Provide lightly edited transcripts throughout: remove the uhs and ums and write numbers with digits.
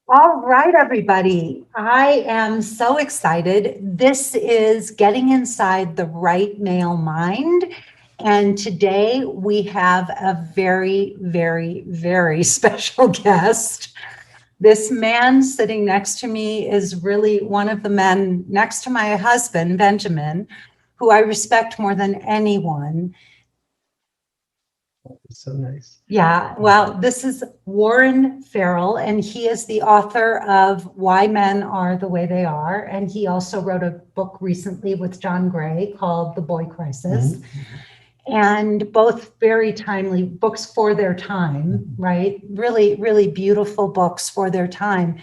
All right, everybody. I am so excited. This is Getting Inside the Right Male Mind. And today we have a very, very, very special guest. This man sitting next to me is really one of the men next to my husband, Benjamin, who I respect more than anyone. So nice. Yeah, well, this is Warren Farrell, and he is the author of Why Men Are the Way They Are. And he also wrote a book recently with John Gray called The Boy Crisis. And both very timely books for their time, right? Really, really beautiful books for their time.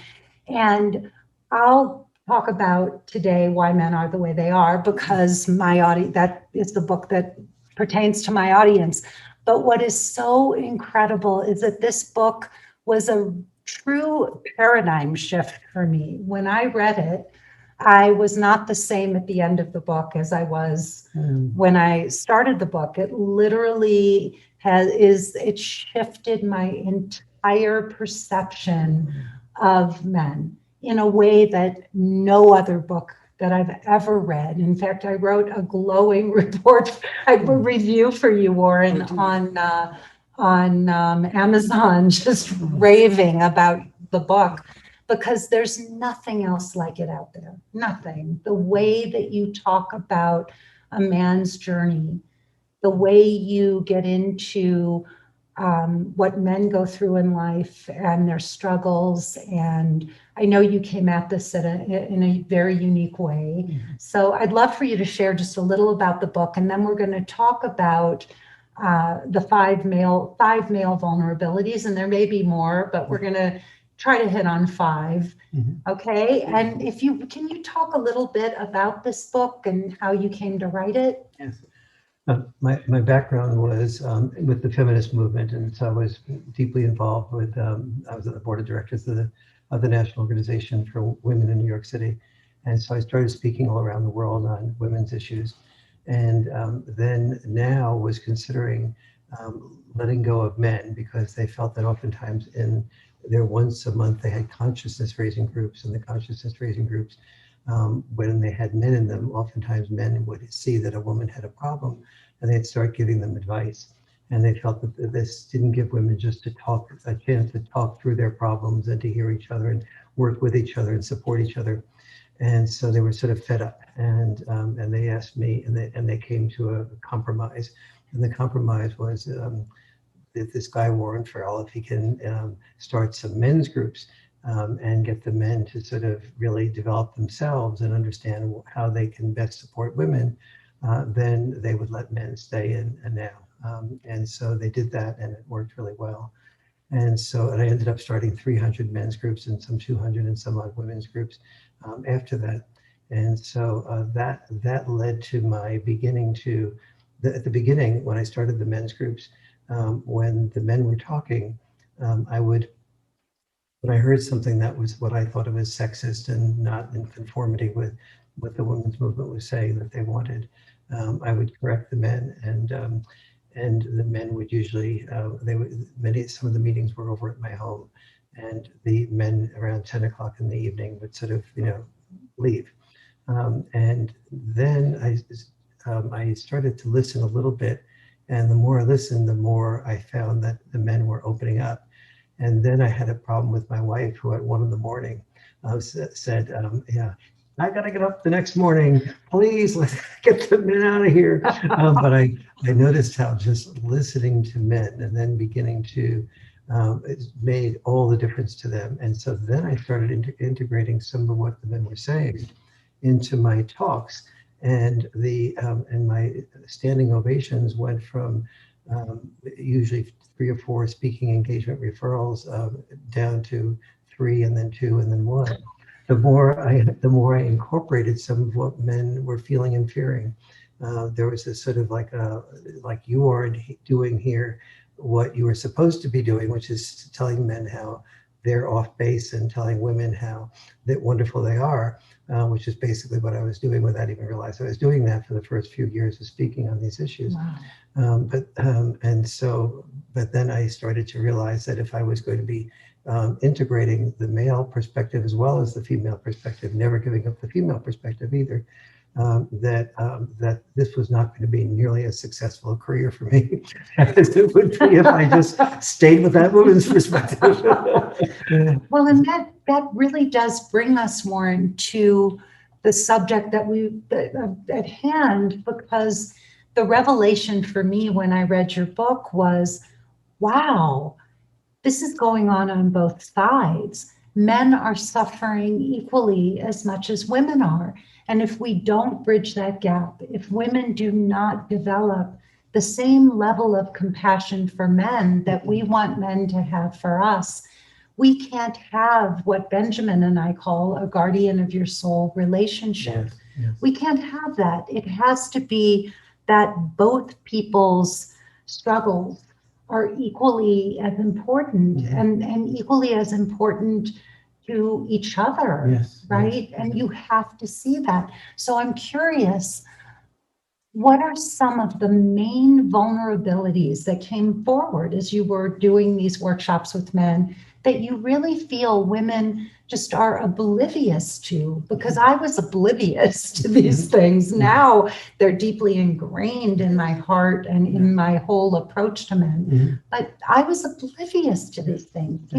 And I'll talk about today Why Men Are the Way They Are because my audience, that is the book that pertains to my audience. But what is so incredible is that this book was a true paradigm shift for me. When I read it, I was not the same at the end of the book as I was when I started the book. It literally it shifted my entire perception of men in a way that no other book that I've ever read. In fact, I wrote a glowing a review for you, Warren, on Amazon, just raving about the book because there's nothing else like it out there. Nothing. The way that you talk about a man's journey, the way you get into what men go through in life and their struggles. And I know you came at this in a very unique way. So I'd love for you to share just a little about the book, and then we're going to talk about the five male vulnerabilities, and there may be more, but we're going to try to hit on five. Okay. And can you talk a little bit about this book and how you came to write it? Yes. My background was with the feminist movement, and so I was deeply involved with. I was at the board of directors of the National Organization for Women in New York City, and so I started speaking all around the world on women's issues, and then now was considering letting go of men because they felt that oftentimes in their once a month they had consciousness raising groups, and the consciousness raising groups. When they had men in them, oftentimes men would see that a woman had a problem and they'd start giving them advice. And they felt that this didn't give women just a chance to talk through their problems and to hear each other and work with each other and support each other. And so they were sort of fed up, and they asked me, and they came to a compromise. And the compromise was this guy Warren Farrell, if he can start some men's groups. And get the men to sort of really develop themselves and understand how they can best support women, then they would let men stay in and now. And so they did that, and it worked really well. And I ended up starting 300 men's groups and some 200 and some odd women's groups after that. And so that led to my beginning at the beginning, when I started the men's groups, when the men were talking, when I heard something that was what I thought of as sexist and not in conformity with what the women's movement was saying that they wanted, I would correct the men, and the men would usually some of the meetings were over at my home, and the men around 10 o'clock in the evening would sort of leave, and then I started to listen a little bit, and the more I listened, the more I found that the men were opening up. And then I had a problem with my wife, who at 1 a.m. Said, yeah, I got to get up the next morning. Please, let's get the men out of here. But I noticed how just listening to men and then beginning to, it made all the difference to them. And so then I started integrating some of what the men were saying into my talks. And my standing ovations went from usually 3 or 4 speaking engagement referrals down to 3 and then 2 and then 1. The more I incorporated some of what men were feeling and fearing, there was this sort of like you are doing here what you were supposed to be doing, which is telling men how they're off base and telling women how wonderful they are, which is basically what I was doing without even realizing I was doing that for the first few years of speaking on these issues. Wow. But then I started to realize that if I was going to be integrating the male perspective as well as the female perspective, never giving up the female perspective either, that this was not going to be nearly as successful a career for me as it would be if I just stayed with that woman's perspective. Well, and that really does bring us, Warren, to the subject that at hand, because the revelation for me when I read your book was, wow, this is going on both sides. Men are suffering equally as much as women are. And if we don't bridge that gap, if women do not develop the same level of compassion for men that we want men to have for us, we can't have what Benjamin and I call a guardian of your soul relationship. Yes, yes. We can't have that. It has to be that both people's struggles are equally as important, and equally as important to each other, Yes, right? yes. And you have to see that. So I'm curious, what are some of the main vulnerabilities that came forward as you were doing these workshops with men that you really feel women just are oblivious to? Because I was oblivious to these things. Now they're deeply ingrained in my heart and in my whole approach to men. But I was oblivious to these things.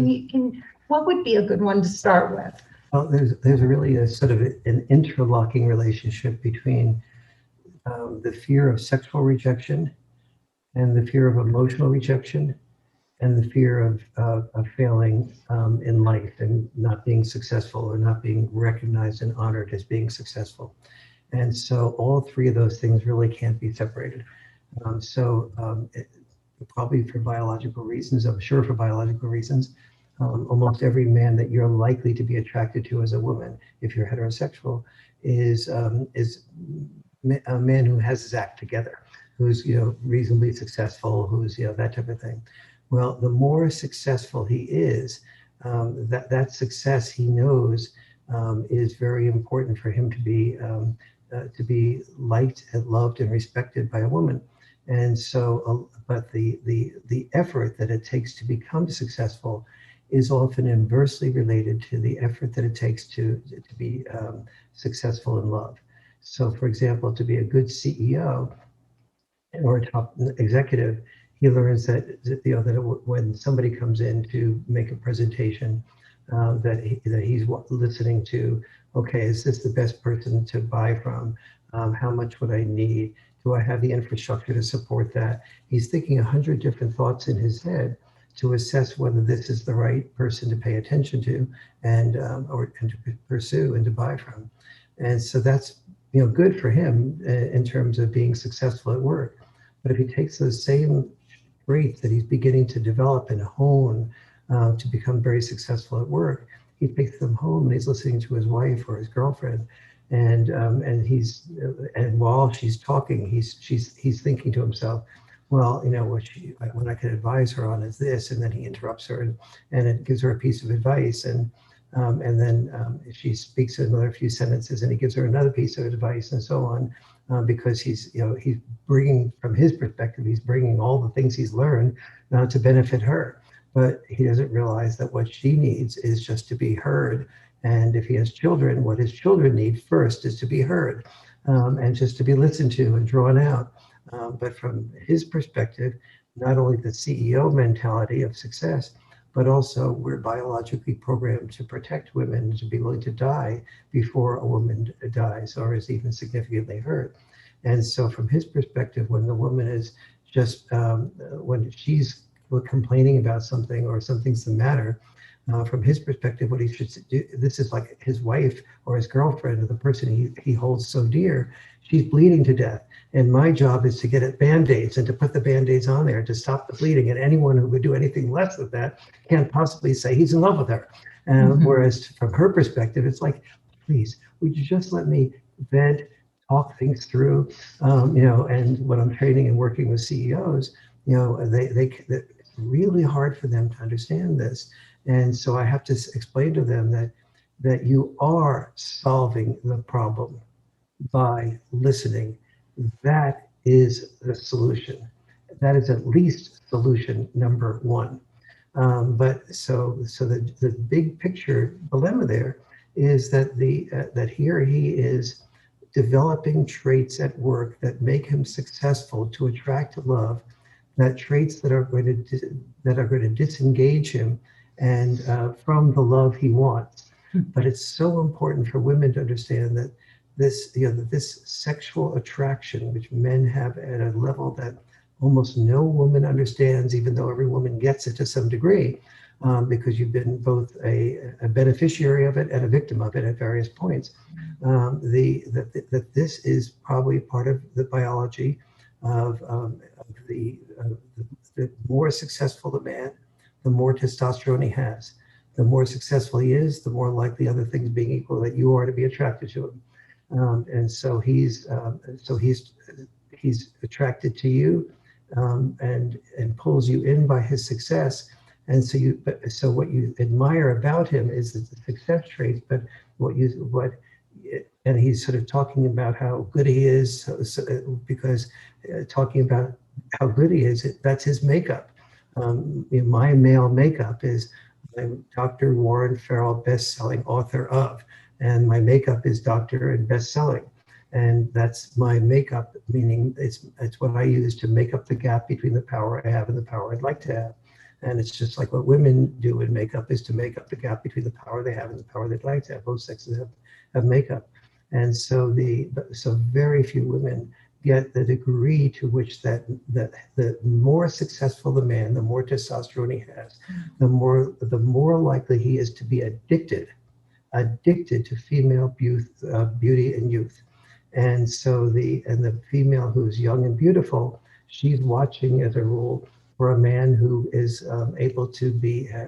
What would be a good one to start with? Well, there's really a sort of an interlocking relationship between the fear of sexual rejection and the fear of emotional rejection and the fear of failing in life and not being successful or not being recognized and honored as being successful. And so all three of those things really can't be separated. Probably for biological reasons, I'm sure for biological reasons, almost every man that you're likely to be attracted to as a woman, if you're heterosexual, is a man who has his act together, who's reasonably successful, who's that type of thing. Well, the more successful he is, that success he knows is very important for him to be liked and loved and respected by a woman. And so, but the effort that it takes to become successful is often inversely related to the effort that it takes to be successful in love. So, for example, to be a good CEO or a top executive, he learns that when somebody comes in to make a presentation, that he's listening to, okay, is this the best person to buy from? How much would I need? Do I have the infrastructure to support that? He's thinking 100 different thoughts in his head to assess whether this is the right person to pay attention to and to pursue and to buy from. And so that's good for him in terms of being successful at work. But if he takes those same traits that he's beginning to develop and hone to become very successful at work, he takes them home and he's listening to his wife or his girlfriend, and while she's talking, he's thinking to himself, well, what I could advise her on is this, and then he interrupts her and it gives her a piece of advice, and then she speaks another few sentences and he gives her another piece of advice, and so on, because he's bringing, from his perspective, he's bringing all the things he's learned to benefit her. But he doesn't realize that what she needs is just to be heard. And if he has children, what his children need first is to be heard and just to be listened to and drawn out. But from his perspective, not only the CEO mentality of success, but also we're biologically programmed to protect women, to be willing to die before a woman dies or is even significantly hurt. And so from his perspective, when the woman is just, when she's complaining about something or something's the matter, from his perspective, what he should do, this is like his wife or his girlfriend or the person he holds so dear, she's bleeding to death. And my job is to get it Band-Aids and to put the Band-Aids on there to stop the bleeding. And anyone who would do anything less than that can't possibly say he's in love with her. Whereas from her perspective, it's like, please, would you just let me vent, talk things through, and when I'm training and working with CEOs, it's really hard for them to understand this. And so I have to explain to them that you are solving the problem by listening. That is the solution. That is at least solution number one. But the big picture dilemma there is that that here he is developing traits at work that make him successful to attract love, that traits that are going to disengage him and from the love he wants. But it's so important for women to understand that this sexual attraction, which men have at a level that almost no woman understands, even though every woman gets it to some degree, because you've been both a beneficiary of it and a victim of it at various points. That this is probably part of the biology of the more successful the man, the more testosterone he has. The more successful he is, the more likely, other things being equal, that you are to be attracted to him. And so he's attracted to you, and pulls you in by his success. And so what you admire about him is the success traits, but and he's sort of talking about how good he is, because talking about how good he is, that's his makeup. My male makeup is, I'm Dr. Warren Farrell, best-selling author of, and my makeup is doctor and best-selling. And that's my makeup, meaning it's what I use to make up the gap between the power I have and the power I'd like to have. And it's just like what women do in makeup is to make up the gap between the power they have and the power they'd like to have. Both sexes have makeup. And so very few women get the degree to which that the more successful the man, the more testosterone he has, the more likely he is to be addicted to female beauty and youth. And so the female who's young and beautiful, she's watching as a rule for a man who is able to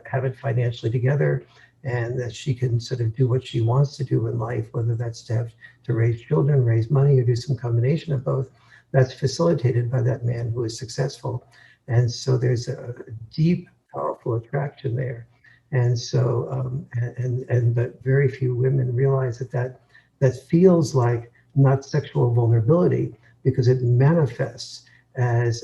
have it financially together, and that she can sort of do what she wants to do in life, whether that's to raise children, raise money, or do some combination of both. That's facilitated by that man who is successful. And so there's a deep, powerful attraction there. And so, but very few women realize that feels like not sexual vulnerability, because it manifests as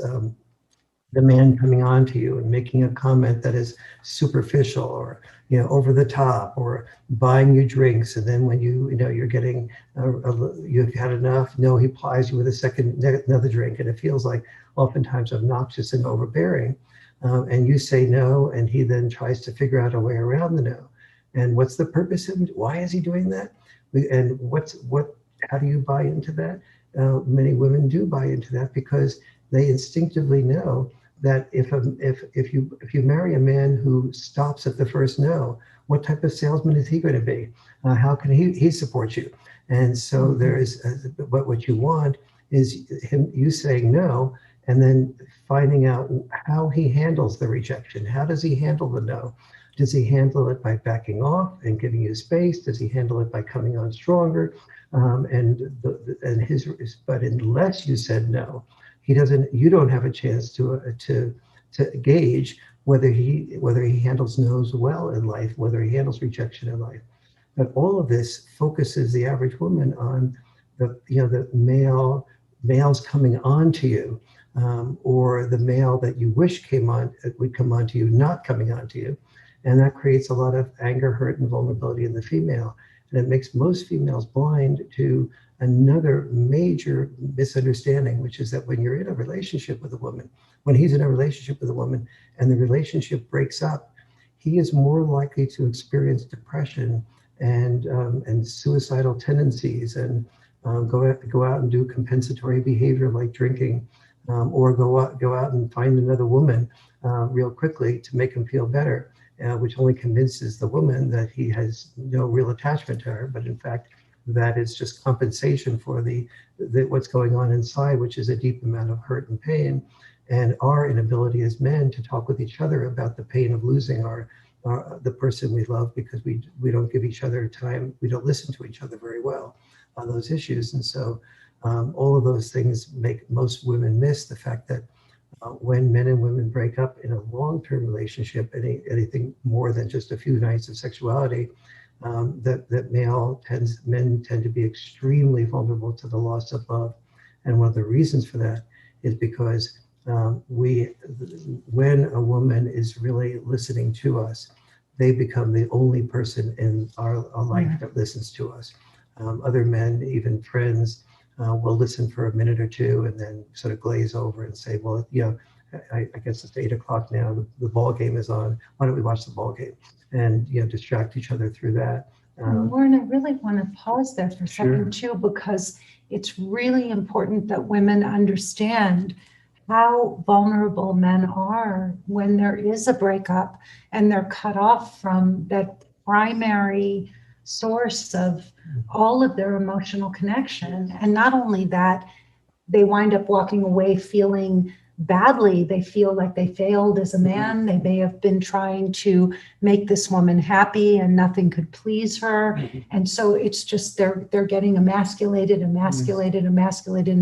the man coming on to you and making a comment that is superficial, or over the top, or buying you drinks, and then when you're getting you've had enough, no, he plies you with another drink, and it feels like oftentimes obnoxious and overbearing, and you say no, and he then tries to figure out a way around the no. And what's the purpose of it? Why is he doing that? And how do you buy into that? Many women do buy into that because they instinctively know that if you marry a man who stops at the first no, what type of salesman is he going to be? How can he support you? And so there is, what you want is you saying no, and then finding out how he handles the rejection. How does he handle the no? Does he handle it by backing off and giving you space? Does he handle it by coming on stronger? But unless you said no, you don't have a chance to gauge whether he handles no's well in life, whether he handles rejection in life. But all of this focuses the average woman on the males coming on to you, or the male that you wish would come on to you, not coming on to you. And that creates a lot of anger, hurt, and vulnerability in the female. And it makes most females blind to another major misunderstanding, which is that when you're in a relationship with a woman, when he's in a relationship with a woman and the relationship breaks up, he is more likely to experience depression and suicidal tendencies, and go out and do compensatory behavior like drinking, or go out and find another woman real quickly to make him feel better, which only convinces the woman that he has no real attachment to her, but in fact, that is just compensation for what's going on inside, which is a deep amount of hurt and pain, and our inability as men to talk with each other about the pain of losing the person we love, because we don't give each other time, we don't listen to each other very well on those issues. And so all of those things make most women miss the fact that when men and women break up in a long-term relationship, anything more than just a few nights of sexuality, men tend to be extremely vulnerable to the loss of love. And one of the reasons for that is because when a woman is really listening to us, they become the only person in our life that listens to us. Other men, even friends, will listen for a minute or two and then sort of glaze over and say, well, I guess it's 8 o'clock now. The ball game is on. Why don't we watch the ball game? And distract each other through that. Lauren, I really want to pause there for a second too, because it's really important that women understand how vulnerable men are when there is a breakup and they're cut off from that primary source of all of their emotional connection. And not only that, they wind up walking away feeling badly. They feel like they failed as a man. They may have been trying to make this woman happy and nothing could please her. And so it's just they're getting emasculated, and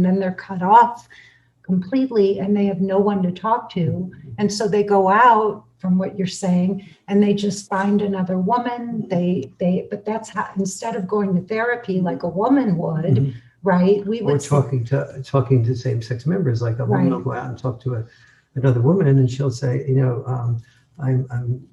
then they're cut off completely and they have no one to talk to. And so they go out, from what you're saying, and they just find another woman. But that's how, instead of going to therapy like a woman would, right? We would talking to same-sex members, like a woman will go out and talk to another woman, and she'll say, I'm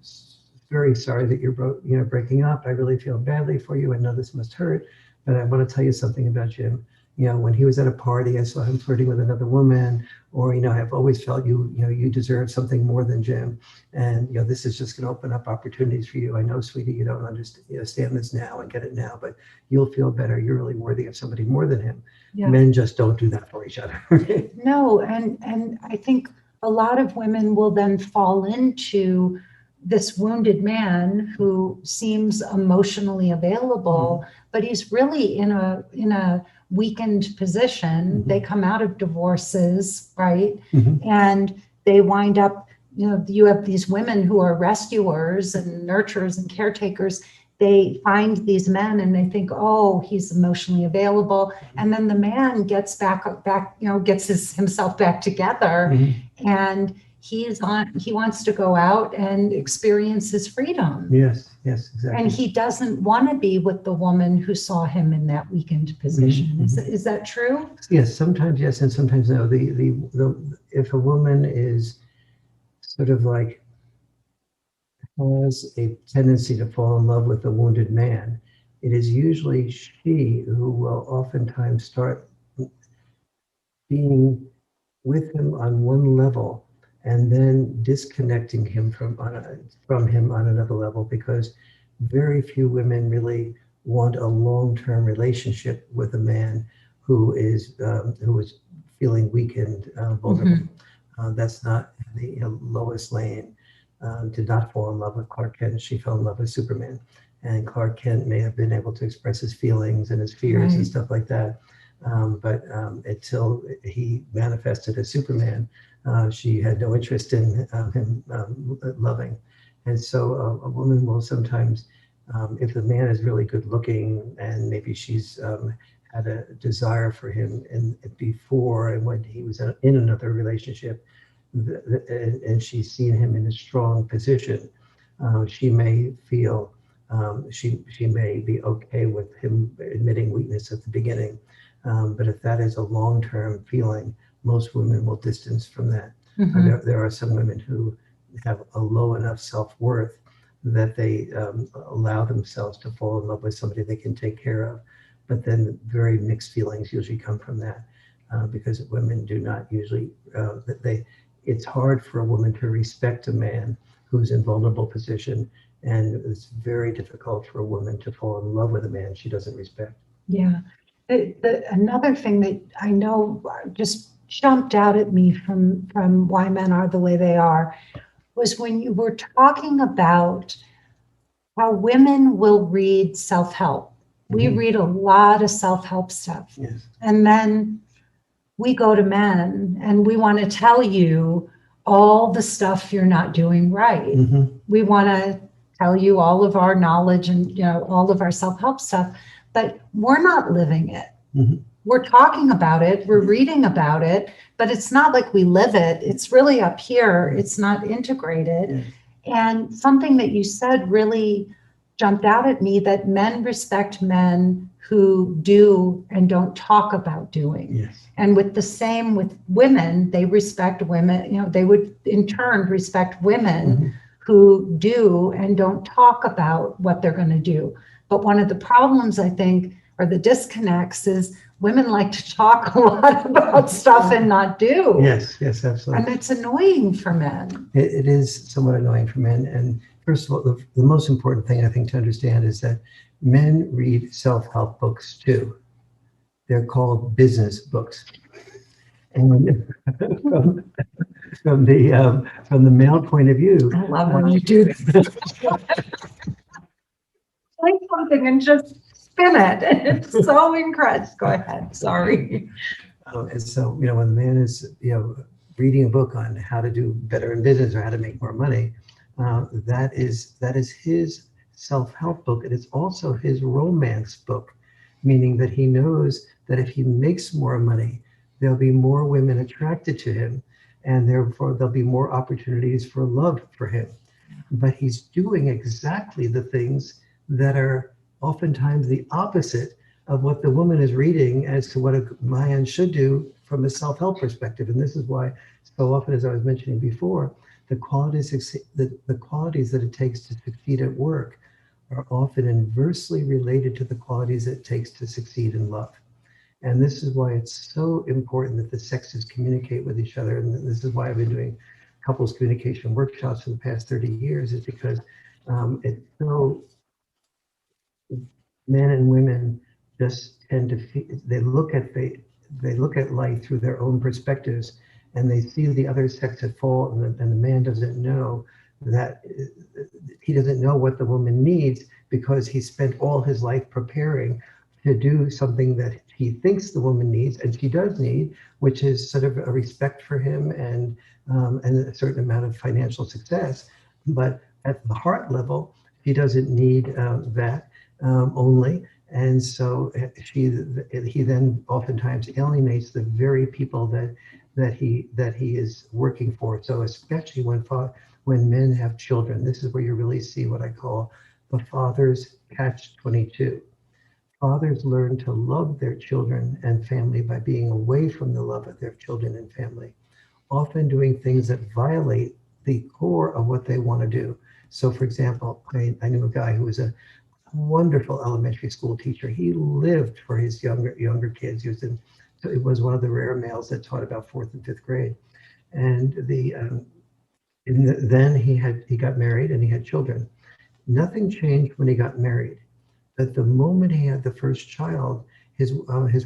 very sorry that you're breaking up. I really feel badly for you. I know this must hurt, but I want to tell you something about Jim. When he was at a party, I saw him flirting with another woman, or, I've always felt you deserve something more than Jim. And, this is just going to open up opportunities for you. I know, sweetie, you don't understand this now and get it now, but you'll feel better. You're really worthy of somebody more than him. Yeah. Men just don't do that for each other. No. And I think a lot of women will then fall into this wounded man who seems emotionally available, but he's really in a weakened position. They come out of divorces, right? And they wind up, you have these women who are rescuers and nurturers and caretakers. They find these men and they think, oh, he's emotionally available. And then the man gets gets himself back together, and he wants to go out and experience his freedom. Yes, exactly. And he doesn't want to be with the woman who saw him in that weakened position. Is that true? Yes, sometimes yes, and sometimes no. If a woman is sort of like has a tendency to fall in love with a wounded man, it is usually she who will oftentimes start being with him on one level and then disconnecting him from him on another level, because very few women really want a long-term relationship with a man who is feeling weakened, vulnerable. That's not the Lois Lane did not fall in love with Clark Kent. She fell in love with Superman, and Clark Kent may have been able to express his feelings and his fears and stuff like that. But until he manifested as Superman, she had no interest in him loving. And so a woman will sometimes, if the man is really good looking and maybe she's had a desire for him before and when he was in another relationship, and she's seen him in a strong position, she may feel she may be okay with him admitting weakness at the beginning. But if that is a long-term feeling, most women will distance from that. There are some women who have a low enough self-worth that they allow themselves to fall in love with somebody they can take care of. But then very mixed feelings usually come from that, because women do not usually, it's hard for a woman to respect a man who's in vulnerable position, and it's very difficult for a woman to fall in love with a man she doesn't respect. Yeah. Another thing that I know just jumped out at me from Why Men Are the Way They Are was when you were talking about how women will read self-help. We read a lot of self-help stuff. Yes. And then we go to men and we want to tell you all the stuff you're not doing right. We want to tell you all of our knowledge and all of our self-help stuff, but we're not living it. We're talking about it, we're reading about it, but it's not like we live it. It's really up here. It's not integrated. And something that you said really jumped out at me that men respect men who do and don't talk about doing. Yes. And with the same with women, they respect women, you know, they would in turn respect women who do and don't talk about what they're going to do. But one of the problems, I think, or the disconnects is women like to talk a lot about stuff and not do. Yes, yes, absolutely. And that's annoying for men. It is somewhat annoying for men. And first of all, the most important thing I think to understand is that men read self-help books too. They're called business books. And from the male point of view, I love when you do this. Like something and just spin it. It's so incredible. Go ahead. Sorry. and so, when the man is, reading a book on how to do better in business or how to make more money, that is his self-help book. And it's also his romance book, meaning that he knows that if he makes more money, there'll be more women attracted to him, and therefore there'll be more opportunities for love for him. But he's doing exactly the things that are oftentimes the opposite of what the woman is reading as to what a man should do from a self-help perspective. And this is why so often, as I was mentioning before, the qualities that it takes to succeed at work are often inversely related to the qualities it takes to succeed in love. And this is why it's so important that the sexes communicate with each other. And this is why I've been doing couples communication workshops for the past 30 years, is because it's so, men and women just tend to they look at life through their own perspectives, and they see the other sex at fault, and the man doesn't know that he doesn't know what the woman needs because he spent all his life preparing to do something that he thinks the woman needs and she does need, which is sort of a respect for him and a certain amount of financial success. But at the heart level, he doesn't need that only. And so he then oftentimes alienates the very people that he is working for. So especially when men have children, this is where you really see what I call the father's catch-22. Fathers learn to love their children and family by being away from the love of their children and family, often doing things that violate the core of what they want to do. So for example, I knew a guy who was a wonderful elementary school teacher. He lived for his younger kids. It was one of the rare males that taught about 4th and 5th grade. And then he got married and he had children. Nothing changed when he got married. But the moment he had the first child, his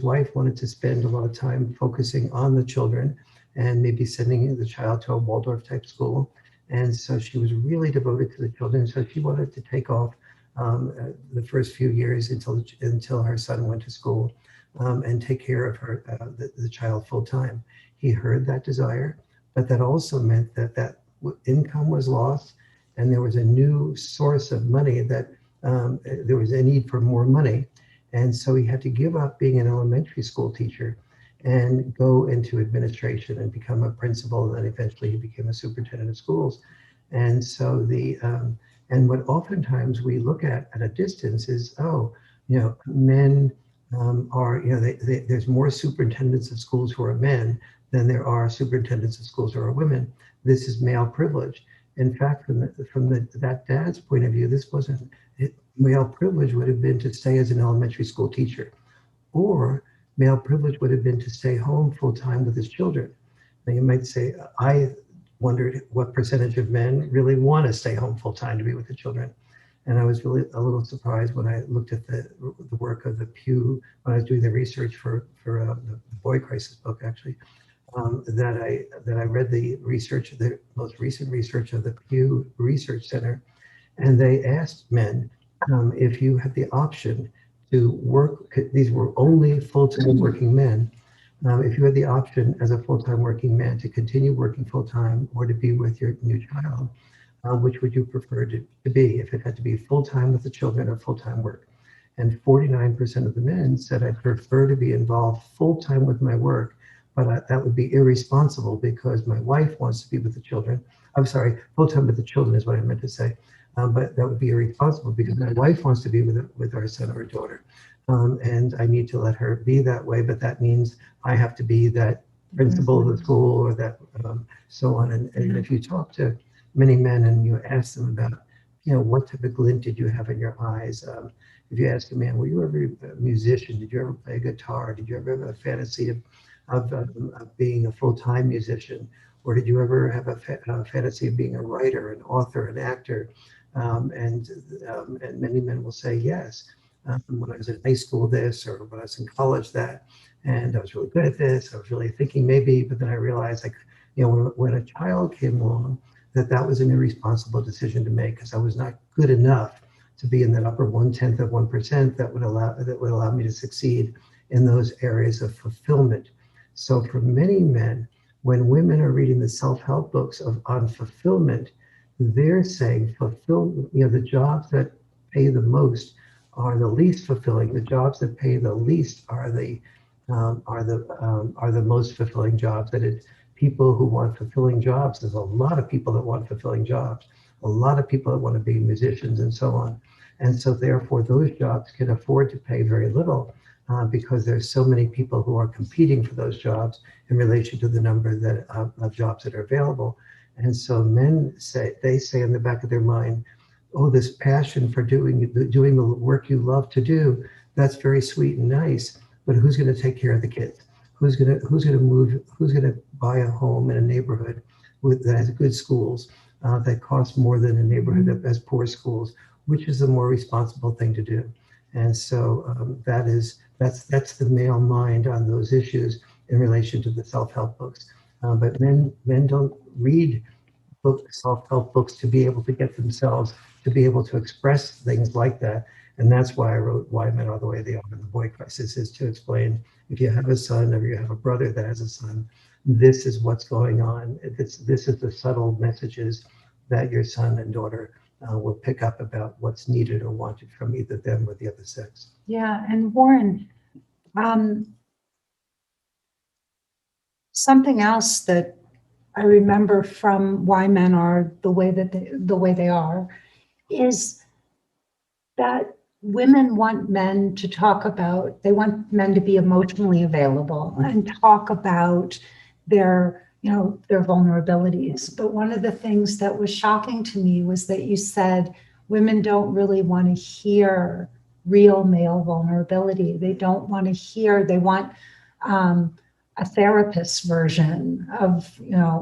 wife wanted to spend a lot of time focusing on the children and maybe sending the child to a Waldorf type school. And so she was really devoted to the children. So she wanted to take off the first few years until her son went to school and take care of the child full time. He heard that desire, but that also meant that income was lost, and there was a new source of money that there was a need for more money. And so he had to give up being an elementary school teacher and go into administration and become a principal. And then eventually he became a superintendent of schools. And so and what oftentimes we look at a distance is, men are, there's more superintendents of schools who are men than there are superintendents of schools who are women. This is male privilege. In fact, from that dad's point of view, this wasn't it. Male privilege would have been to stay as an elementary school teacher, or male privilege would have been to stay home full time with his children. Now you might say, I wondered what percentage of men really want to stay home full time to be with the children. And I was really a little surprised when I looked at the work of the Pew, when I was doing the research for the Boy Crisis book, actually, that I read the research, the most recent research of the Pew Research Center, and they asked men if you had the option to work. These were only full-time working men. If you had the option as a full-time working man to continue working full-time or to be with your new child, which would you prefer to be, if it had to be full-time with the children or full-time work? And 49% of the men said, I'd prefer to be involved full-time with my work, but that would be irresponsible because my wife wants to be with the children. I'm sorry, full-time with the children is what I meant to say. but that would be irresponsible because my wife wants to be with our son or daughter. And I need to let her be that way, but that means I have to be that principal of the school or that so on. And if you talk to many men and you ask them about, what type of glint did you have in your eyes? If you ask a man, were you ever a musician? Did you ever play guitar? Did you ever have a fantasy of being a full-time musician? Or did you ever have a fantasy of being a writer, an author, an actor? And many men will say yes. When I was in high school, this, or when I was in college, that, and I was really good at this. I was really thinking maybe, but then I realized, when a child came along, that was an irresponsible decision to make because I was not good enough to be in that upper 1/10 of 1% that would allow me to succeed in those areas of fulfillment. So for many men, when women are reading the self-help books on fulfillment, they're saying the jobs that pay the most are the least fulfilling. The jobs that pay the least are the most fulfilling jobs. People who want fulfilling jobs. There's a lot of people that want fulfilling jobs. A lot of people that want to be musicians and so on. And so therefore, those jobs can afford to pay very little because there's so many people who are competing for those jobs in relation to the number of jobs that are available. And so men say in the back of their mind, oh, this passion for doing the work you love to do, that's very sweet and nice, but who's going to take care of the kids? Who's going to move? Who's going to buy a home in a neighborhood that has good schools that costs more than a neighborhood that has poor schools? Which is the more responsible thing to do? And so that's the male mind on those issues in relation to the self-help books. But men don't read self-help books to be able to get themselves to be able to express things like that. And that's why I wrote Why Men Are the Way They Are in the Boy Crisis, is to explain, if you have a son or you have a brother that has a son, this is what's going on. This is the subtle messages that your son and daughter will pick up about what's needed or wanted from either them or the other sex. Yeah, and Warren, something else that I remember from Why Men Are the Way They Are is that women want men to talk about, they want men to be emotionally available and talk about their vulnerabilities. But one of the things that was shocking to me was that you said women don't really want to hear real male vulnerability. They don't want to hear, they want a therapist's version of,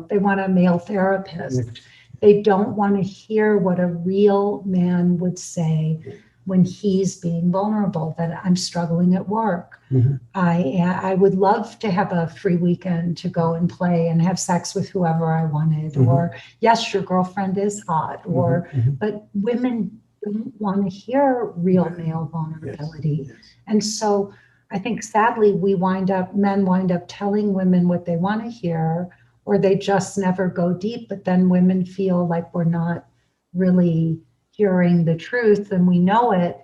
they want a male therapist. They don't want to hear what a real man would say when he's being vulnerable, that I'm struggling at work. Mm-hmm. I would love to have a free weekend to go and play and have sex with whoever I wanted, mm-hmm. or yes, your girlfriend is hot, or, mm-hmm. but women don't want to hear real male vulnerability. Yes. Yes. And so I think sadly, men wind up telling women what they want to hear, or they just never go deep, but then women feel like we're not really hearing the truth, and we know it,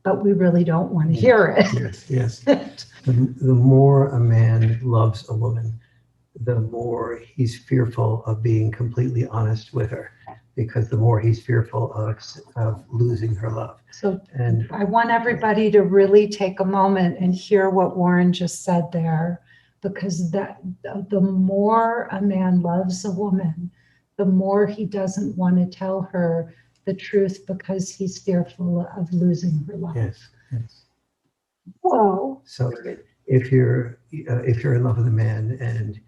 but we really don't want to hear it. Yes. The more a man loves a woman, the more he's fearful of being completely honest with her, because the more he's fearful of losing her love. So I want everybody to really take a moment and hear what Warren just said there, because that the more a man loves a woman, the more he doesn't want to tell her the truth because he's fearful of losing her love. Yes. Whoa. So if you're in love with a man and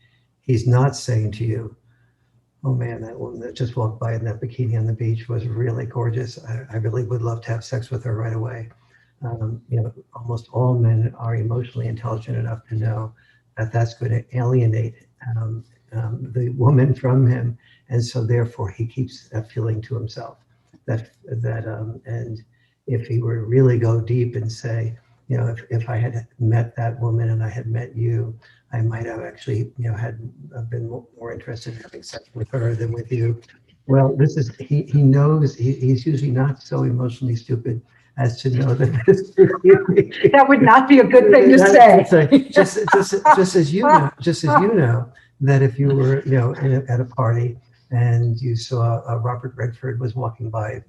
he's not saying to you, oh man, that woman that just walked by in that bikini on the beach was really gorgeous, I really would love to have sex with her right away. Almost all men are emotionally intelligent enough to know that that's going to alienate the woman from him, and so therefore he keeps that feeling to himself. And if he were to really go deep and say, if I had met that woman and I had met you, I might have actually, had been more interested in having sex with her than with you. Well, he knows he's usually not so emotionally stupid as to know that this that would not be a good thing to say. Just as you know that if you were at a party and you saw Robert Redford was walking by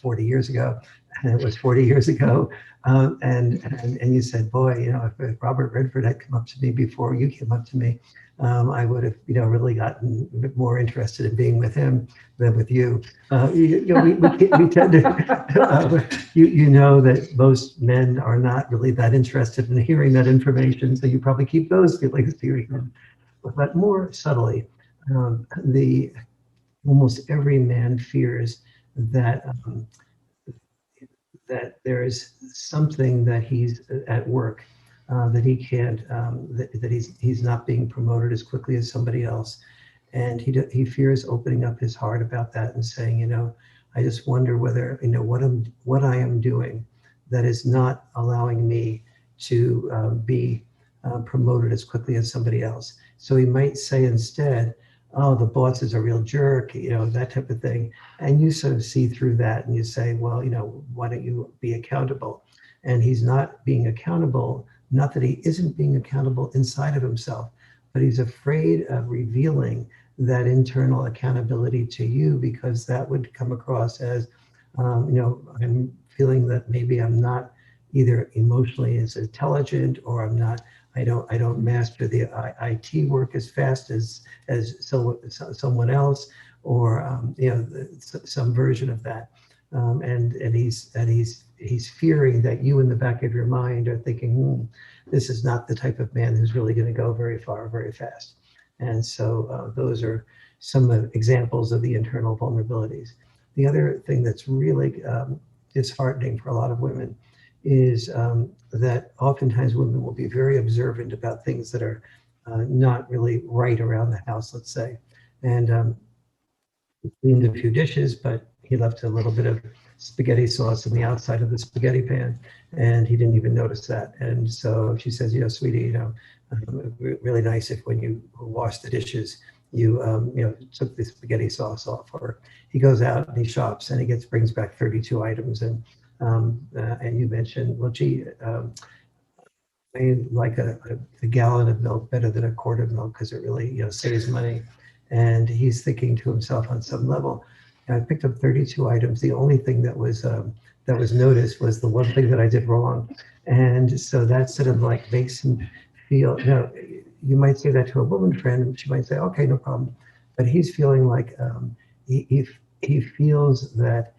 40 years ago, and it was 40 years ago. And you said, boy, if Robert Redford had come up to me before you came up to me, I would have, really gotten a bit more interested in being with him than with you. We tend to, you know that most men are not really that interested in hearing that information, so you probably keep those feelings to yourself. But more subtly, almost every man fears that that there is something that he's at work, that he can't, that he's not being promoted as quickly as somebody else, and he fears opening up his heart about that and saying, I just wonder whether what I am doing that is not allowing me to be promoted as quickly as somebody else. So he might say instead, oh, the boss is a real jerk, that type of thing. And you sort of see through that and you say, well, why don't you be accountable? And he's not being accountable, not that he isn't being accountable inside of himself, but he's afraid of revealing that internal accountability to you, because that would come across as, I'm feeling that maybe I'm not either emotionally as intelligent, or I don't master the IT work as fast as someone else, or some version of that, and he's fearing that you in the back of your mind are thinking, this is not the type of man who's really going to go very far very fast. And so those are some examples of the internal vulnerabilities. The other thing that's really disheartening for a lot of women is that oftentimes women will be very observant about things that are not really right around the house, let's say. And he cleaned a few dishes, but he left a little bit of spaghetti sauce on the outside of the spaghetti pan, and he didn't even notice that. And so she says, sweetie, really nice if when you wash the dishes, you took the spaghetti sauce off. Or he goes out and he shops and he brings back 32 items, and you mentioned, well, gee, I like a gallon of milk better than a quart of milk because it really saves money. And he's thinking to himself on some level, I picked up 32 items. The only thing that was noticed was the one thing that I did wrong. And so that sort of like makes him feel, you might say that to a woman friend and she might say, okay, no problem. But he's feeling like he feels that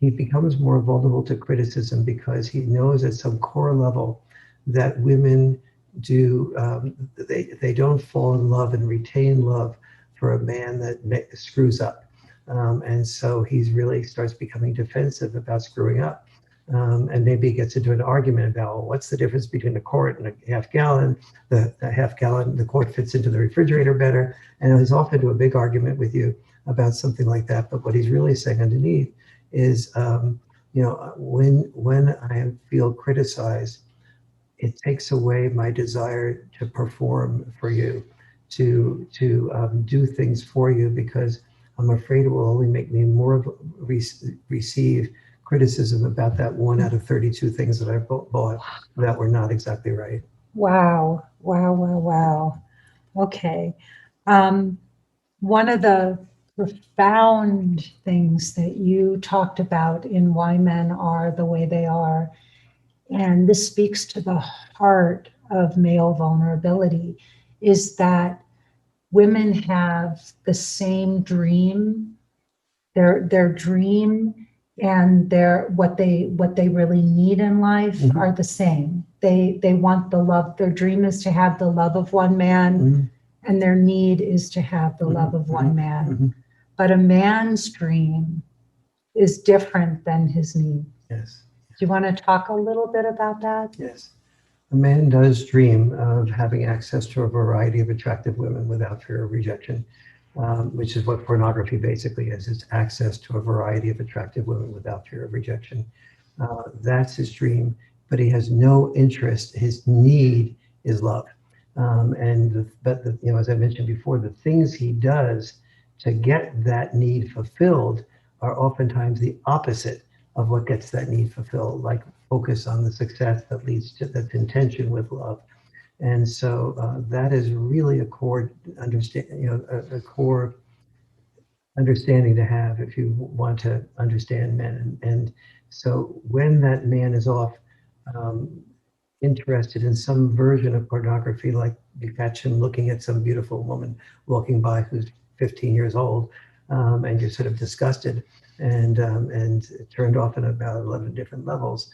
he becomes more vulnerable to criticism because he knows at some core level that women do, they don't fall in love and retain love for a man that screws up. And so he's really starts becoming defensive about screwing up. And maybe he gets into an argument about, well, what's the difference between a quart and a half gallon? The half gallon, the quart fits into the refrigerator better. And he's off into a big argument with you about something like that. But what he's really saying underneath is, when I feel criticized, it takes away my desire to perform for you, to do things for you, because I'm afraid it will only make me more receive criticism about that 1 out of 32 things that I bought that were not exactly right. Wow. Okay. One of the profound things that you talked about in Why Men Are the Way They Are, and this speaks to the heart of male vulnerability, is that women have the same dream. Their dream and what they really need in life are the same. They want the love. Their dream is to have the love of one man, and their need is to have the love of one man. But a man's dream is different than his need. Yes. Do you want to talk a little bit about that? Yes. A man does dream of having access to a variety of attractive women without fear of rejection, which is what pornography basically is. It's access to a variety of attractive women without fear of rejection. That's his dream, but he has no interest. His need is love. As I mentioned before, the things he does to get that need fulfilled are oftentimes the opposite of what gets that need fulfilled, like focus on the success that leads to that's intention with love. And so that is really a core understanding, a core understanding to have if you want to understand men. And so when that man is off interested in some version of pornography, like you catch him looking at some beautiful woman walking by who's 15 years old, and you're sort of disgusted and turned off in about 11 different levels.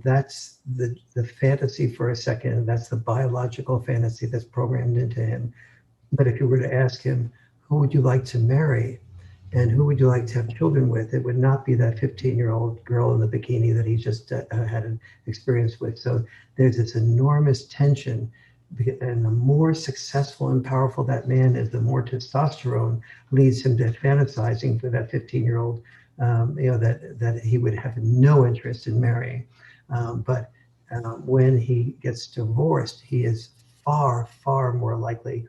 That's the fantasy for a second. That's the biological fantasy that's programmed into him. But if you were to ask him, who would you like to marry? And who would you like to have children with? It would not be that 15-year-old girl in the bikini that he just had an experience with. So there's this enormous tension. And the more successful and powerful that man is, the more testosterone leads him to fantasizing for that 15-year-old, that he would have no interest in marrying. But when he gets divorced, he is far, far more likely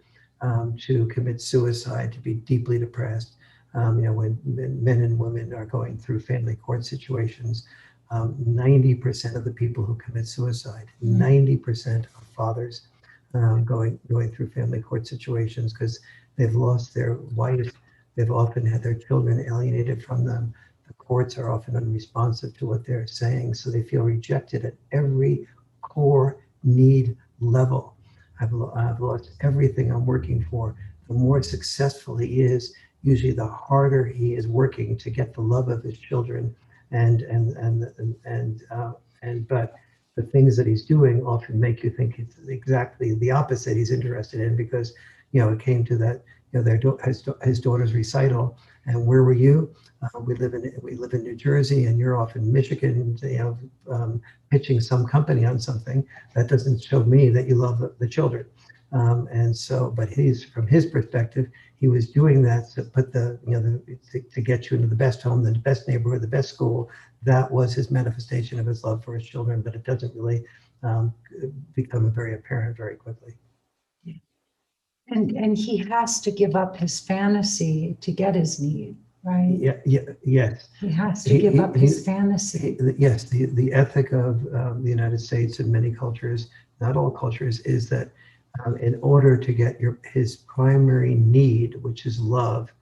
to commit suicide, to be deeply depressed. When men and women are going through family court situations, 90% of the people who commit suicide, 90% of fathers going through family court situations because they've lost their wife, they've often had their children alienated from them. The courts are often unresponsive to what they're saying, so they feel rejected at every core need level. I've lost everything I'm working for. The more successful he is, usually the harder he is working to get the love of his children, but the things that he's doing often make you think it's exactly the opposite he's interested in, because it came to that, his daughter's recital, and where were you? We live in New Jersey, and you're off in Michigan, pitching some company on something. That doesn't show me that you love the children. But from his perspective, he was doing that to put to get you into the best home, the best neighborhood, the best school. That was his manifestation of his love for his children, but it doesn't really become very apparent very quickly. And he has to give up his fantasy to get his need, right? Yes. He has to give up his fantasy. Yes, the ethic of the United States and many cultures, not all cultures, is that in order to get his primary need, which is love,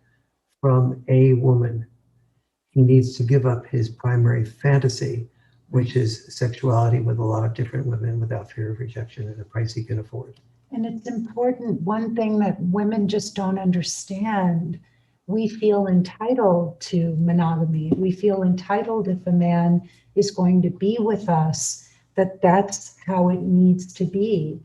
from a woman, he needs to give up his primary fantasy, which is sexuality with a lot of different women without fear of rejection at a price he can afford. And it's important, one thing that women just don't understand, we feel entitled to monogamy. We feel entitled if a man is going to be with us, that's how it needs to be.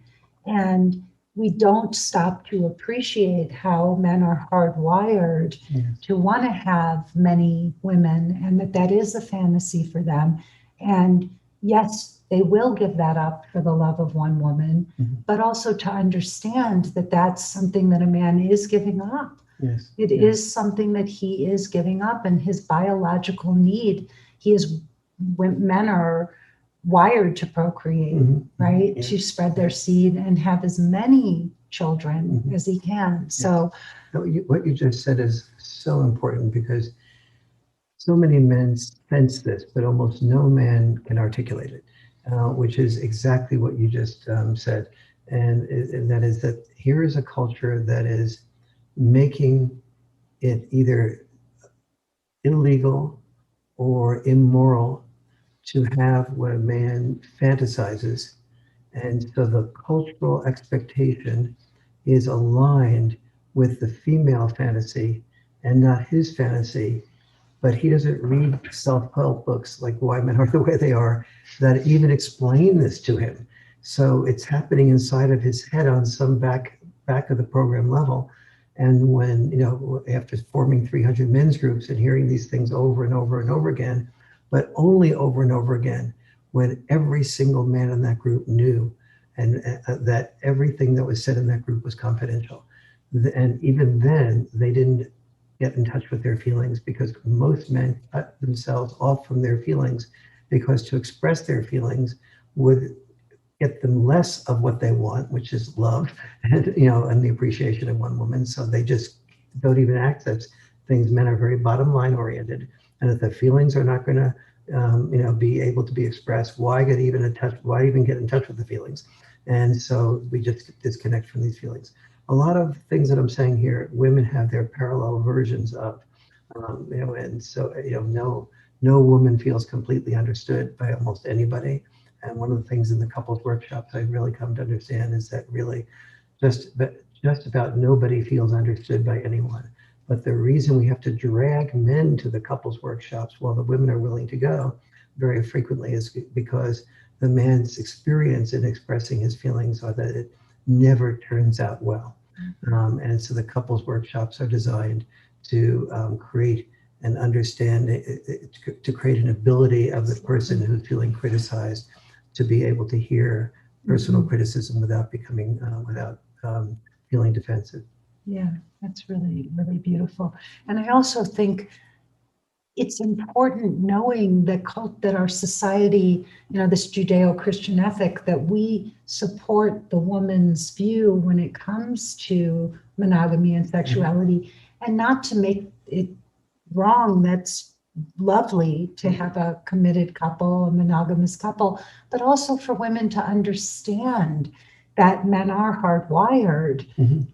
And we don't stop to appreciate how men are hardwired to want to have many women, and that is a fantasy for them. And yes, they will give that up for the love of one woman, but also to understand that that's something that a man is giving up. Yes. It is something that he is giving up, and his biological need, men are wired to procreate, right? To spread their seed and have as many children as he can. So what you just said is so important, because so many men sense this, but almost no man can articulate it, which is exactly what you just said. And that is that here is a culture that is making it either illegal or immoral to have what a man fantasizes. And so the cultural expectation is aligned with the female fantasy and not his fantasy. But he doesn't read self-help books like Why Men Are the Way They Are that even explain this to him. So it's happening inside of his head on some back of the program level. And when, after forming 300 men's groups and hearing these things over and over and over again, but only over and over again, when every single man in that group knew and that everything that was said in that group was confidential. And even then, they didn't get in touch with their feelings, because most men cut themselves off from their feelings, because to express their feelings would get them less of what they want, which is love and the appreciation of one woman. So they just don't even access things. Men are very bottom line oriented, and if the feelings are not going to be able to be expressed, why even get in touch with the feelings? And so we just disconnect from these feelings. a lot of things that I'm saying here, women have their parallel versions of, and so, no woman feels completely understood by almost anybody. And one of the things in the couples workshops I've really come to understand is that really just about nobody feels understood by anyone. But the reason we have to drag men to the couples workshops while the women are willing to go very frequently is because the man's experience in expressing his feelings are that it never turns out well. And so the couples workshops are designed to create an understanding, to create an ability of the person who's feeling criticized to be able to hear personal criticism without becoming, without feeling defensive. Yeah, that's really, really beautiful. And I also think it's important knowing that that our society, this Judeo-Christian ethic, that we support the woman's view when it comes to monogamy and sexuality, and not to make it wrong. That's lovely to have a committed couple, a monogamous couple, but also for women to understand that men are hardwired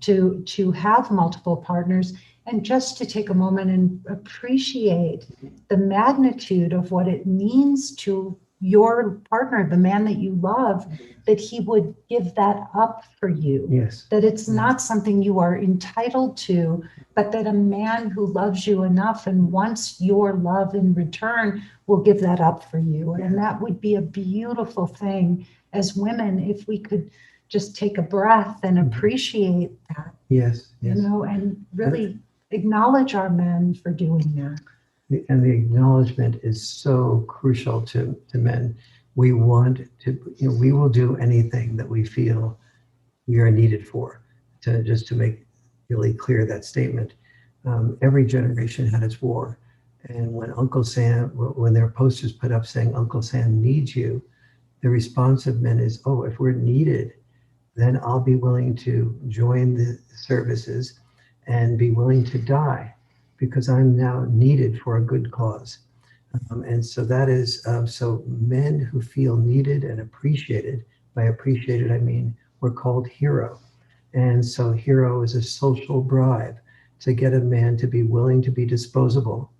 to have multiple partners, and just to take a moment and appreciate the magnitude of what it means to your partner, the man that you love, that he would give that up for you. Yes. That it's not something you are entitled to, but that a man who loves you enough and wants your love in return will give that up for you. And that would be a beautiful thing as women, if we could just take a breath and appreciate that. Yes. And really acknowledge our men for doing that. And the acknowledgement is so crucial to men. We want to, we will do anything that we feel we are needed for, to make really clear that statement. Every generation had its war. And when Uncle Sam, when there are posters put up saying Uncle Sam needs you, the response of men is, oh, if we're needed, then I'll be willing to join the services and be willing to die because I'm now needed for a good cause. And so that is, so men who feel needed and appreciated, by appreciated I mean we're called hero. And so hero is a social bribe to get a man to be willing to be disposable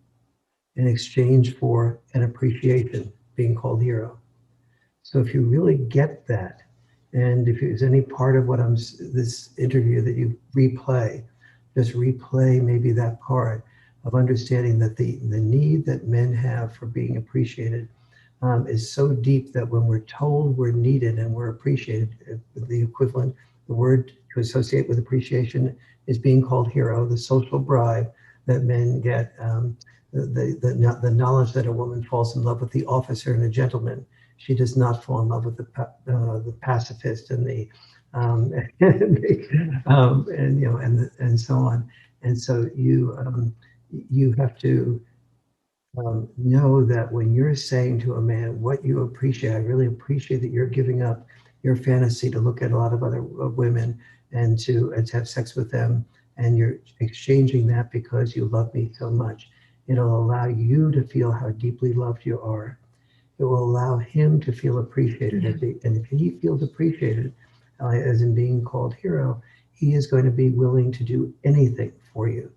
in exchange for an appreciation, being called hero. So if you really get that, and if there's any part of what this interview that you replay, just replay maybe that part of understanding that the need that men have for being appreciated is so deep that when we're told we're needed and we're appreciated, the equivalent, the word to associate with appreciation is being called hero, the social bribe that men get, the knowledge that a woman falls in love with the officer and a gentleman. She does not fall in love with the pacifist and the and so on. And so you have to know that when you're saying to a man what you appreciate, I really appreciate that you're giving up your fantasy to look at a lot of other women and to have sex with them, and you're exchanging that because you love me so much. It'll allow you to feel how deeply loved you are. It will allow him to feel appreciated. And if he feels appreciated, as in being called hero, he is going to be willing to do anything for you.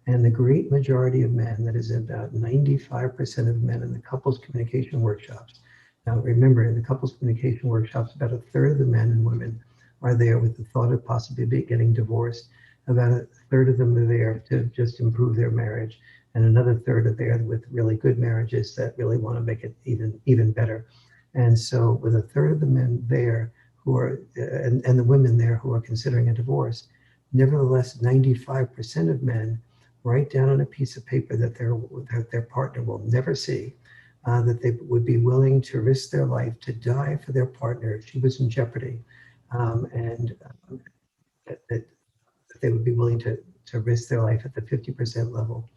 And the great majority of men, that is about 95% of men in the couples communication workshops. Now remember, in the couples communication workshops, about a third of the men and women are there with the thought of possibly getting divorced. About a third of them are there to just improve their marriage. And another third are there with really good marriages that really want to make it even better. And so with a third of the men there who are, and the women there who are considering a divorce, nevertheless, 95% of men write down on a piece of paper that their partner will never see, that they would be willing to risk their life to die for their partner if she was in jeopardy, and that they would be willing to risk their life at the 50% level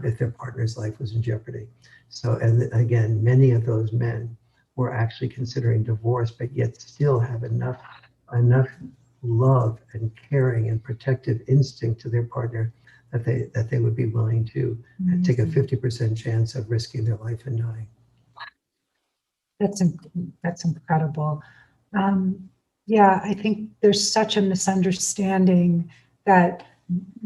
if their partner's life was in jeopardy. So, and again, many of those men were actually considering divorce, but yet still have enough love and caring and protective instinct to their partner that they would be willing to take a 50% chance of risking their life and dying. That's incredible. Yeah, I think there's such a misunderstanding that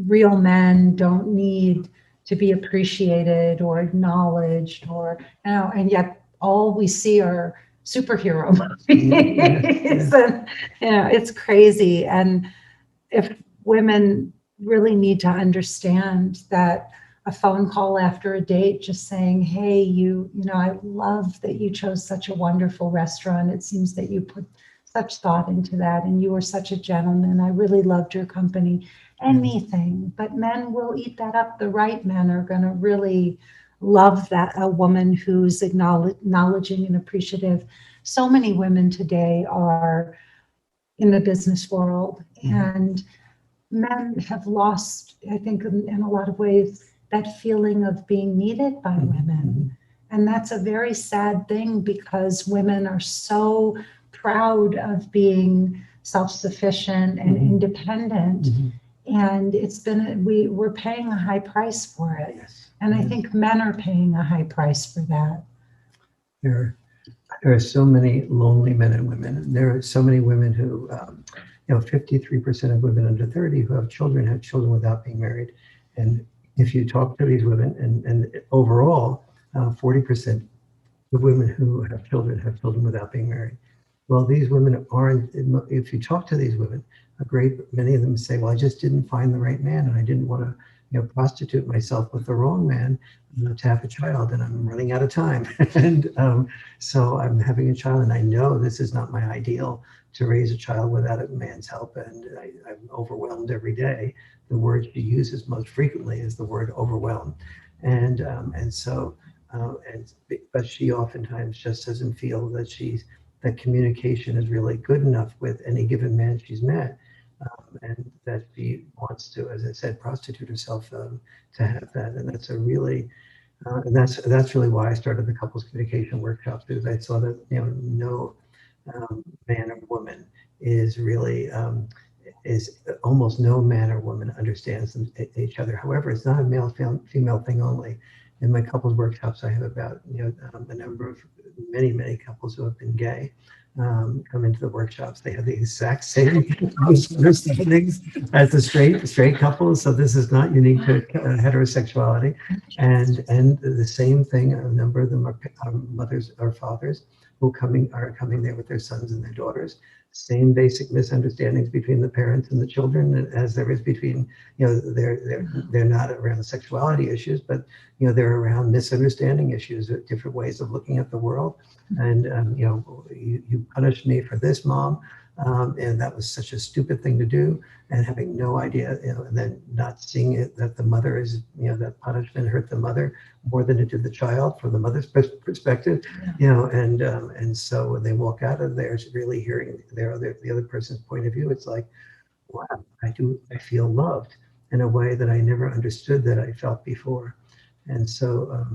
real men don't need to be appreciated or acknowledged or, and yet all we see are superhero movies. And, it's crazy. And if women really need to understand that a phone call after a date just saying, hey, I love that you chose such a wonderful restaurant. It seems that you put such thought into that and you were such a gentleman. I really loved your company. Anything, but men will eat that up. The right men are going to really love that, a woman who's acknowledging and appreciative. So many women today are in the business world, and men have lost, I think, in a lot of ways, that feeling of being needed by women. And that's a very sad thing because women are so proud of being self-sufficient and independent. And we're paying a high price for it. Yes. And I think men are paying a high price for that. There are so many lonely men and women. There are so many women who, 53% of women under 30 who have children without being married. And if you talk to these women, and overall, 40% of women who have children without being married. Well, these women aren't, if you talk to these women, a great many of them say, well, I just didn't find the right man and I didn't want to prostitute myself with the wrong man to have a child, and I'm running out of time. And so I'm having a child and I know this is not my ideal to raise a child without a man's help, and I'm overwhelmed every day. The word she uses most frequently is the word overwhelmed. And but she oftentimes just doesn't feel that communication is really good enough with any given man she's met, and that she wants to, as I said, prostitute herself to have that. And that's a really, and that's really why I started the couples communication workshops, because I saw that no man or woman is really is almost no man or woman understands each other. However, it's not a male female thing only. In my couples workshops, I have about a number of many couples who have been gay come into the workshops. They have the exact same misunderstandings as the straight couples. So this is not unique to heterosexuality. And the same thing. A number of them are mothers or fathers who are coming there with their sons and their daughters. Same basic misunderstandings between the parents and the children as there is between, they're not around sexuality issues, but they're around misunderstanding issues, different ways of looking at the world. And you punished me for this, Mom, and that was such a stupid thing to do, and having no idea, and then not seeing it that the mother is, that punishment hurt the mother more than it did the child from the mother's perspective, and so when they walk out of there, really hearing the other person's point of view, it's like, wow, I feel loved in a way that I never understood that I felt before. And so,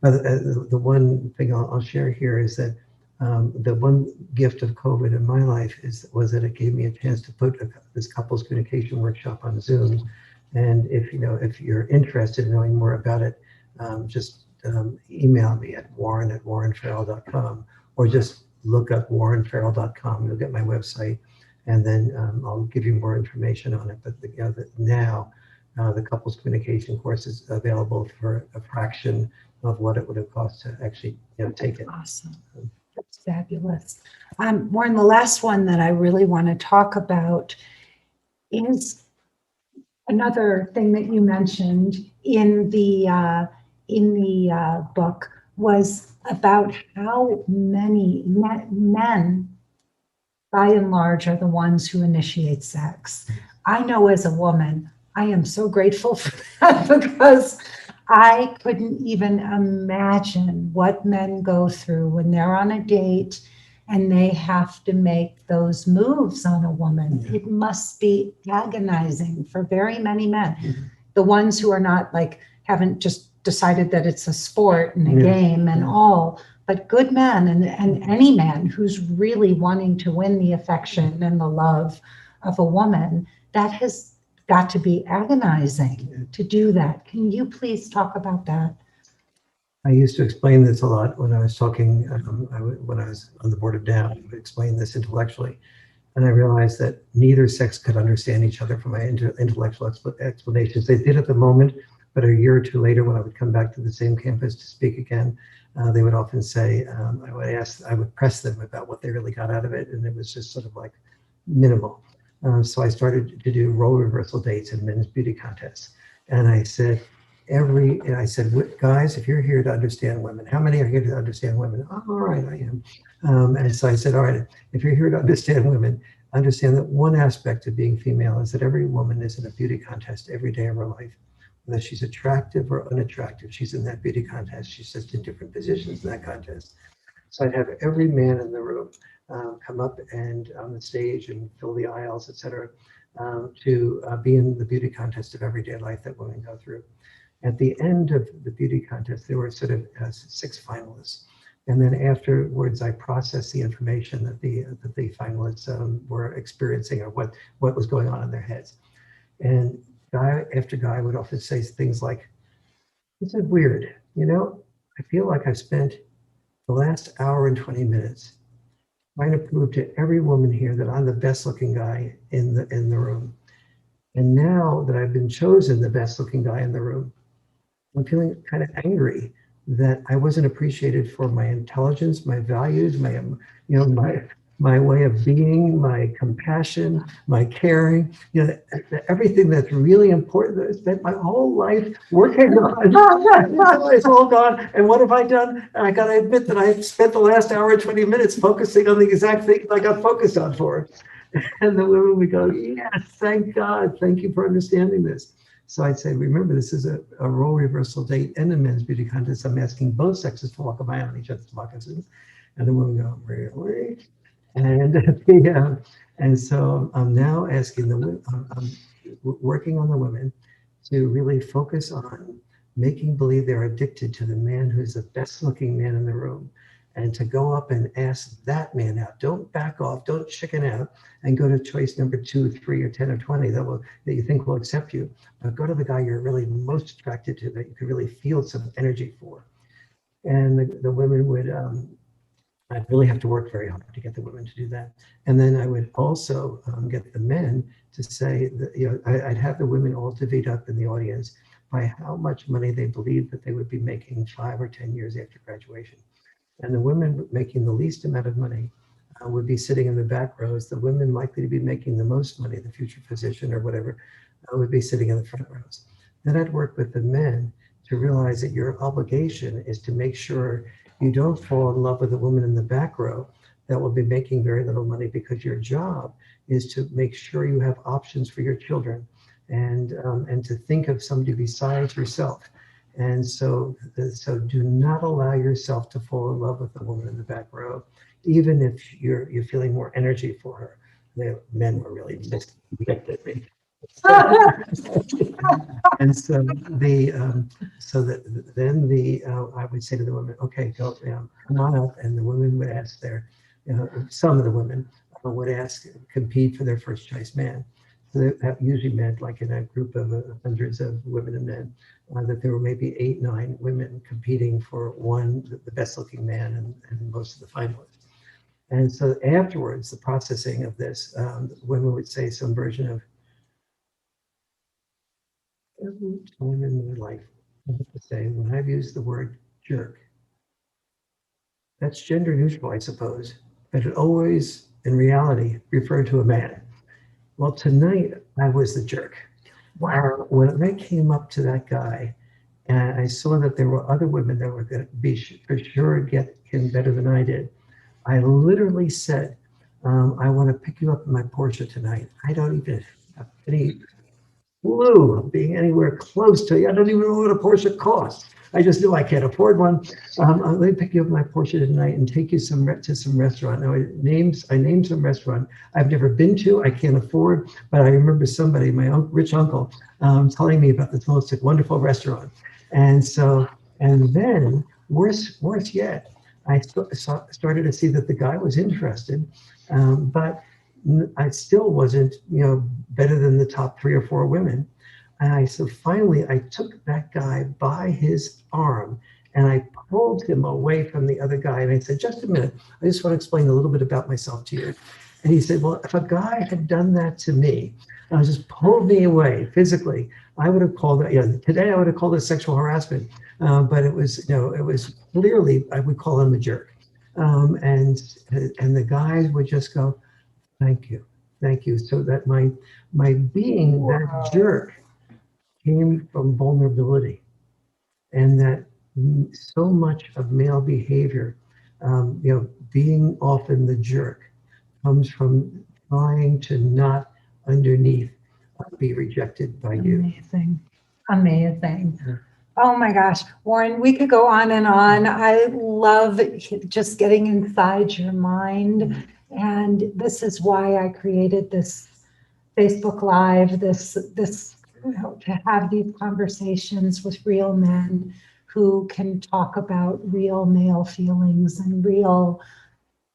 the one thing I'll share here is that the one gift of COVID in my life was that it gave me a chance to put this couples communication workshop on Zoom. And if you're interested in knowing more about it, just email me at warren@warrenfarrell.com, or just look up warrenfarrell.com. You'll get my website, and then I'll give you more information on it. But now the couples communication course is available for a fraction of what it would have cost to actually take it. Awesome. That's fabulous. Warren, the last one that I really want to talk about is another thing that you mentioned in the book, was about how many men, by and large, are the ones who initiate sex. I know as a woman, I am so grateful for that, because I couldn't even imagine what men go through when they're on a date and they have to make those moves on a woman. Yeah. It must be agonizing for very many men. Mm-hmm. The ones who are not haven't just decided that it's a sport and a game and all, but good men and any man who's really wanting to win the affection and the love of a woman, that has got to be agonizing to do that. Can you please talk about that? I used to explain this a lot when I was talking, when I was on the board of Down. I would explain this intellectually. And I realized that neither sex could understand each other from my intellectual explanations. They did at the moment, but a year or two later, when I would come back to the same campus to speak again, they would often say, I would press them about what they really got out of it, and it was just sort of like minimal. So I started to do role reversal dates in men's beauty contests. And I said, guys, if you're here to understand women, how many are here to understand women? Oh, all right, I am. And so I said, all right, if you're here to understand women, understand that one aspect of being female is that every woman is in a beauty contest every day of her life. Whether she's attractive or unattractive, she's in that beauty contest. She's just in different positions in that contest. So I'd have every man in the room come up and on the stage and fill the aisles, et cetera, to be in the beauty contest of everyday life that women go through. At the end of the beauty contest, there were sort of 6 finalists. And then afterwards, I processed the information that the finalists were experiencing, or what was going on in their heads. And guy after guy would often say things like, "This is weird. I feel like I've spent the last hour and 20 minutes trying to prove to every woman here that I'm the best looking guy in the room. And now that I've been chosen the best looking guy in the room, I'm feeling kind of angry that I wasn't appreciated for my intelligence, my values, my way of being, my compassion, my caring, everything that's really important that I spent my whole life working on. It's all gone. And what have I done? And I got to admit that I spent the last hour and 20 minutes focusing on the exact things I got focused on for." And the women would go, "Yes, thank God. Thank you for understanding this." So I'd say, remember, this is a role reversal date and a men's beauty contest. I'm asking both sexes to walk a mile on each other's moccasins. And the women go, "Really?" And so I'm now asking I'm working on the women to really focus on making believe they're addicted to the man who's the best looking man in the room, and to go up and ask that man out. Don't back off, don't chicken out and go to choice number 2, 3, or 10, or 20 that you think will accept you. But go to the guy you're really most attracted to, that you can really feel some energy for. And the women would, I'd really have to work very hard to get the women to do that. And then I would also get the men to say that, I'd have the women all divvied up in the audience by how much money they believed that they would be making 5 or 10 years after graduation. And the women making the least amount of money would be sitting in the back rows. The women likely to be making the most money, the future physician or whatever, would be sitting in the front rows. Then I'd work with the men to realize that your obligation is to make sure you don't fall in love with a woman in the back row that will be making very little money, because your job is to make sure you have options for your children, and to think of somebody besides yourself. And so do not allow yourself to fall in love with a woman in the back row, even if you're feeling more energy for her. The men were really just looked at me. And so I would say to the women, "Okay, go, come on up." And the women would ask some of the women would compete for their first choice man. So that usually meant, like in a group of hundreds of women and men, that there were maybe 8, 9 women competing for the best looking man and most of the finalists. And so afterwards, the processing of this, women would say some version of, "Every time in my life, I have to say, when I've used the word jerk, that's gender neutral, I suppose, but it always, in reality, referred to a man. Well, tonight, I was the jerk." Wow. When I came up to that guy and I saw that there were other women that were going to be for sure get him better than I did, I literally said, "I want to pick you up in my Porsche tonight. I don't even have any clue of being anywhere close to you. I don't even know what a Porsche costs. I just knew I can't afford one. Let me pick you up in my Porsche tonight and take you to some restaurant." Now I named some restaurant I've never been to, I can't afford, but I remember somebody, my rich uncle, telling me about this most wonderful restaurant. And then worse yet, I started to see that the guy was interested, but I still wasn't, better than the top 3 or 4 women. And so finally, I took that guy by his arm and I pulled him away from the other guy. And I said, "Just a minute, I just want to explain a little bit about myself to you." And he said, well, if a guy had done that to me, just pulled me away physically, I would have called it, today I would have called it sexual harassment. But it was, it was clearly, I would call him a jerk. And the guys would just go, thank you. So that my being that jerk came from vulnerability, and that so much of male behavior, being often the jerk, comes from trying to not underneath be rejected by you. Amazing. Yeah. Oh my gosh, Warren, we could go on and on. I love just getting inside your mind. And this is why I created this Facebook Live, this to have these conversations with real men who can talk about real male feelings and real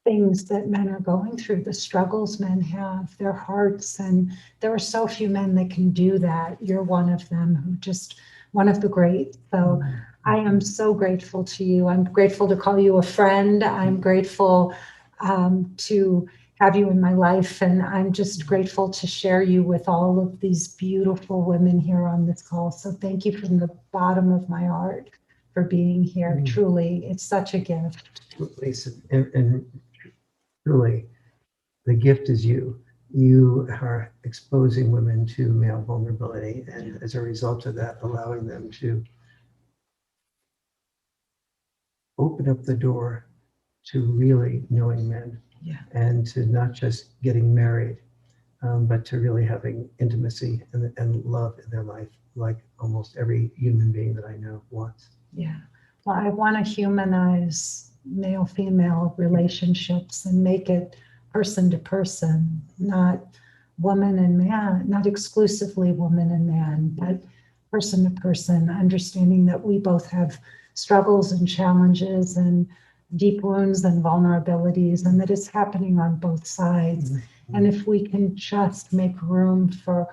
things that men are going through, the struggles men have, their hearts. And there are so few men that can do that. You're one of them, who just one of the greats. So I am so grateful to you. I'm grateful to call you a friend. I'm grateful to have you in my life. And I'm just grateful to share you with all of these beautiful women here on this call. So thank you from the bottom of my heart for being here. Truly, it's such a gift. Lisa, and truly, the gift is you. You are exposing women to male vulnerability, and as a result of that, allowing them to open up the door to really knowing men, and to not just getting married, but to really having intimacy and love in their life, like almost every human being that I know wants. Yeah. Well, I want to humanize male-female relationships and make it person to person, not woman and man, not exclusively woman and man, but person to person, understanding that we both have struggles and challenges and deep wounds and vulnerabilities, and that it's happening on both sides. And if we can just make room for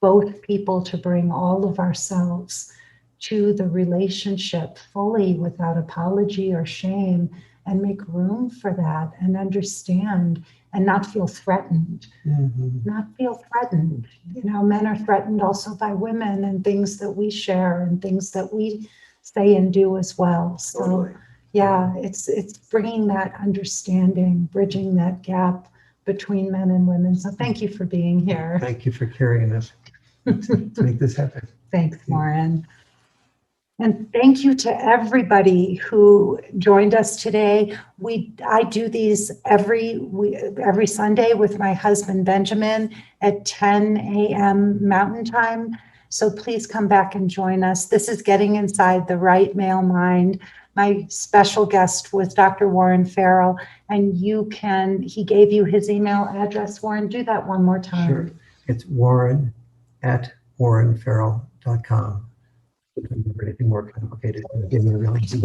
both people to bring all of ourselves to the relationship fully without apology or shame, and make room for that and understand and not feel threatened. Not feel threatened. Men are threatened also by women and things that we share and things that we say and do as well. So Totally. yeah, it's bringing that understanding, bridging that gap between men and women. So thank you for being here. Thank you for carrying us to make this happen. Thanks, Warren. And thank you to everybody who joined us today. I do these every Sunday with my husband, Benjamin, at 10 a.m. Mountain Time. So please come back and join us. This is Getting Inside the Right Male Mind. My special guest was Dr. Warren Farrell, and he gave you his email address. Warren, do that one more time. Sure. It's warren@warrenfarrell.com. If you remember anything more complicated, give me a real easy